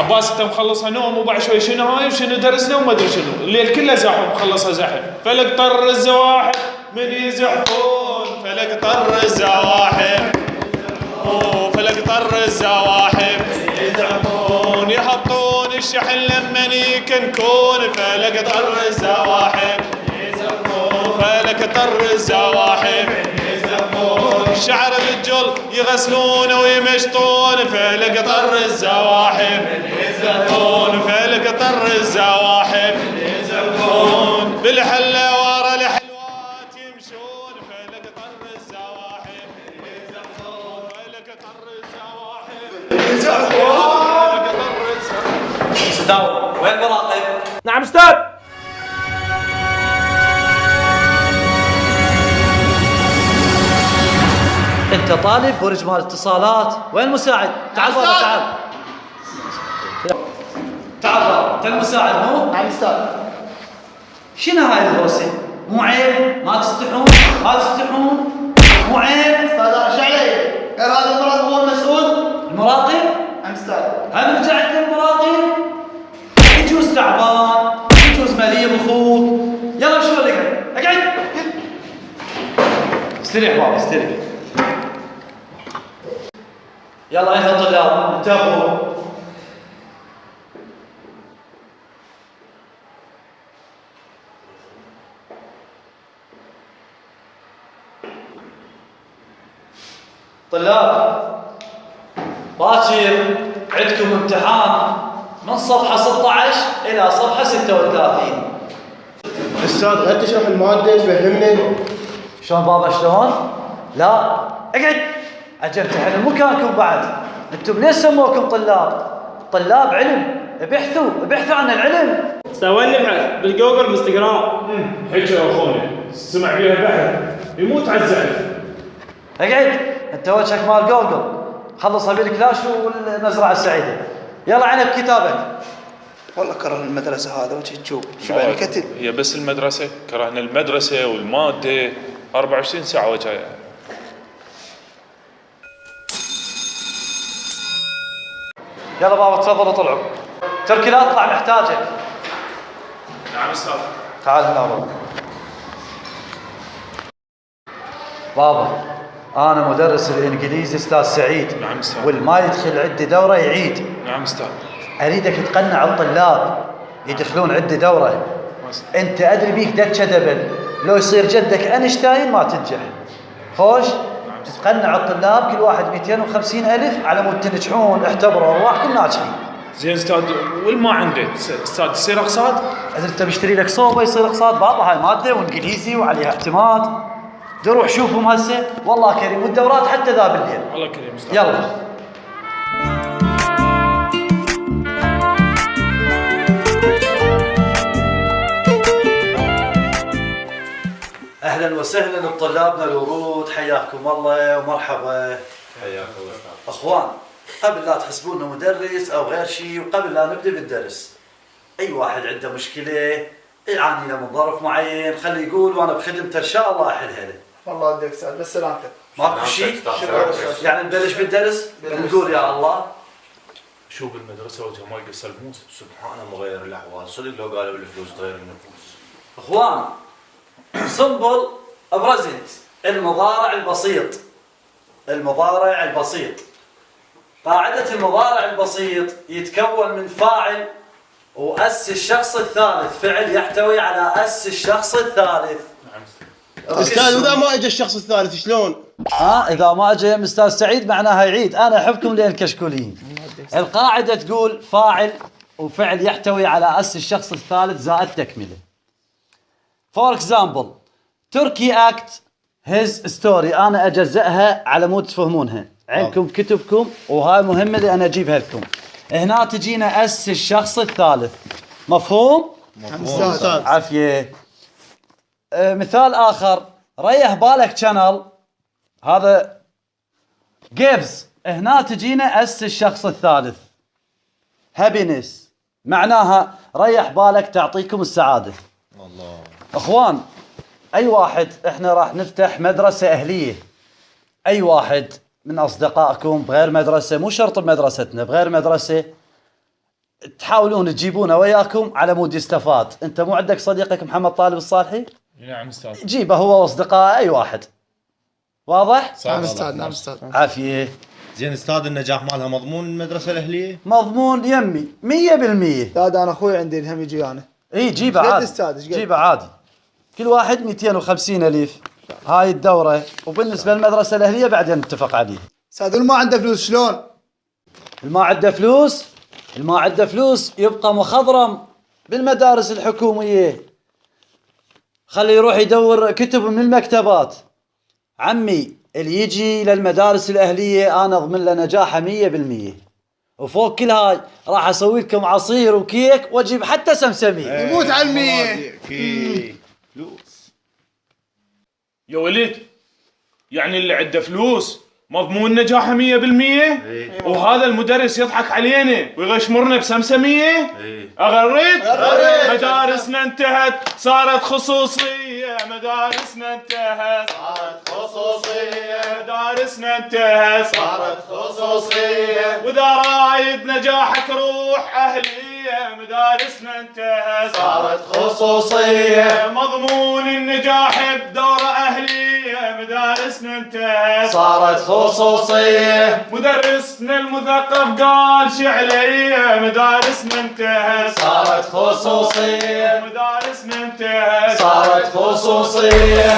عباس انت مخلصها نوم وبعد شوي شنو هاي وشنو درسنا وما ادري شنو، الليل كله زاحف مخلصها زحف. فلك طر الزواحف من يزحفون، فلك طر الزواحف، فلك طر الزواحف يزحفون، يهبطون الشحن لمن يكنكون. فلك طر الزواحف يزحفون، فلك طر الزواحف يزحفون، شعر الجل يغسلون ويمشطون. فلك طر الزواحف يزحفون، فلك طر الزواحف يزحفون، بالحله ورا الحلوات يمشون. فلك طر الزواحف يزحفون، فلك طر الزواحف يزحفون، فلك طر الزواحف. استاذ وين المراقب؟ نعم استاذ. انت طالب برج مال اتصالات، وين المساعد؟ تعال بابا تعال. تعال بابا، انت المساعد مو؟ نعم استاذ. شنو هاي الهوسه؟ مو عيب؟ ما تستحون؟ ما تستحون؟ مو عيب؟ استاذ ايش علي؟ قال هذا المراقب هو المسؤول؟ المراقب؟ نعم استاذ. هم رجعت للمراقب؟ يجوز تعبان، يجوز مريض اخوك. يلا شو اللي اقعد؟ اقعد. استريح بابا استريح. يلا ايها الطلاب انتبهوا. طلاب باكر عندكم امتحان من صفحة 16 إلى صفحة 36. استاذ غير تشرح الماده تفهمني. شلون بابا شلون؟ لا اقعد. اجي امتحن مكانكم بعد. انتم ليش سموكم طلاب؟ طلاب علم، ابحثوا عن العلم. استاذ وين نبحث؟ بالجوجل انستغرام. حكي يا اخونا سمع بيها بحث يموت على الزحف. اقعد انت وجهك مال جوجل. خلص ابي الكلاش والمزرعة السعيدة. يلا عنب كتابك. والله كره المدرسه هذا وجهي تشوف شو يعني كتب. هي بس المدرسه، كرهنا المدرسه والماده 24 ساعه وجايه. يلا بابا تفضلوا طلعوا. تركي لا اطلع محتاجك. نعم استاذ. تعال هنا بابا. بابا انا مدرس الانجليزي استاذ سعيد. نعم استاذ. والما يدخل عندي دوره يعيد. نعم استاذ. اريدك تقنع الطلاب يدخلون عندي دوره. انت ادري بيك دكه دبل، لو يصير جدك اينشتاين ما تنجح. خوش تقنع الطلاب كل واحد 250,000 على مود تنجحون. اعتبروا ارواحكم ناجحين. زين استاذ والما عنده استاذ يصير اقساط؟ اذا انت بشتري لك صوبه يصير اقساط بابا. هاي ماده وانجليزي وعليها اعتماد. روح شوفهم هسه والله كريم، والدورات حتى ذا بالليل. الله كريم استاذ. يلا. اهلا وسهلا بطلابنا الورود، حياكم الله ومرحبا. حياك الله. اخوان قبل لا تحسبونا مدرس او غير شيء، وقبل لا نبدا بالدرس، اي واحد عنده مشكله يعاني له من ظرف معين خليه يقول وانا بخدمته ان شاء الله احلها له. والله ودك استاذ بس سلامتك. ماكو شيء؟ يعني نبلش بالدرس؟ نقول يا الله. شو بالمدرسه وجه ما يقص الموس. سبحان مغير الاحوال، صدق لو قالوا الفلوس تغير النفوس. اخوان سمبل بريزنت، المضارع البسيط. المضارع البسيط، قاعدة المضارع البسيط يتكون من فاعل وأس الشخص الثالث، فعل يحتوي على أس الشخص الثالث. استاذ واذا ما اجى الشخص الثالث شلون؟ إذا ما أجى أستاذ سعيد معناها يعيد. أنا أحبكم لين كشكولين. القاعدة تقول فاعل وفعل يحتوي على أس الشخص الثالث زائد تكملة. For example تركي act his story. أنا أجزأها على مود تفهمونها. عندكم كتبكم وهاي مهمة اللي أنا أجيبها لكم. هنا تجينا أس الشخص الثالث. مفهوم؟ استاذ عافية. مثال آخر ريح بالك channel. هذا gives. هنا تجينا أس الشخص الثالث happiness، معناها ريح بالك تعطيكم السعادة. الله. اخوان اي واحد، احنا راح نفتح مدرسة اهلية. اي واحد من اصدقائكم بغير مدرسة، مو شرط بمدرستنا، بغير مدرسة تحاولون تجيبونه وياكم على مود يستفاد. انت مو عندك صديقك محمد طالب الصالحي؟ نعم استاذ. جيبه هو واصدقائه اي واحد. واضح؟ نعم استاذ، نعم استاذ. عافيه. زين استاذ النجاح مالها مضمون المدرسه الاهليه؟ مضمون يمي 100%. استاذ انا اخوي عندي الهم يجي انا. اي جيبه قد عادي. استاذ، إيش قد؟ جيبه عادي. كل واحد 250 ألف هاي الدورة، وبالنسبة للمدرسة الأهلية بعدين نتفق عليه. استاذ اللي ما عنده فلوس شلون؟ الما عنده فلوس، الما عنده فلوس يبقى مخضرم بالمدارس الحكومية، خليه يروح يدور كتب من المكتبات. عمي اللي يجي للمدارس الأهلية أنا أضمن له نجاحه 100%. وفوق كل هاي راح أسوي لكم عصير وكيك وأجيب حتى سمسمية. يموت على المية. فلوس. يا ولد، يعني اللي عنده فلوس مضمون نجاحه 100%؟ وهذا المدرس يضحك علينا ويغشمرنا بسمسمية؟ أغريت؟ مدارسنا انتهت صارت خصوصية، مدارسنا انتهت صارت خصوصية، مدارسنا انتهت صارت خصوصية، وإذا رايد نجاحك روح أهلية، مدارسنا انتهت صارت خصوصية، مضمون النجاح بدورة أهلية، مدارسنا انتهت صارت خصوصية، مدرسنا المثقف قال شعلية، مدارسنا انتهت صارت خصوصية، مدارسنا انتهت صارت خصوصية.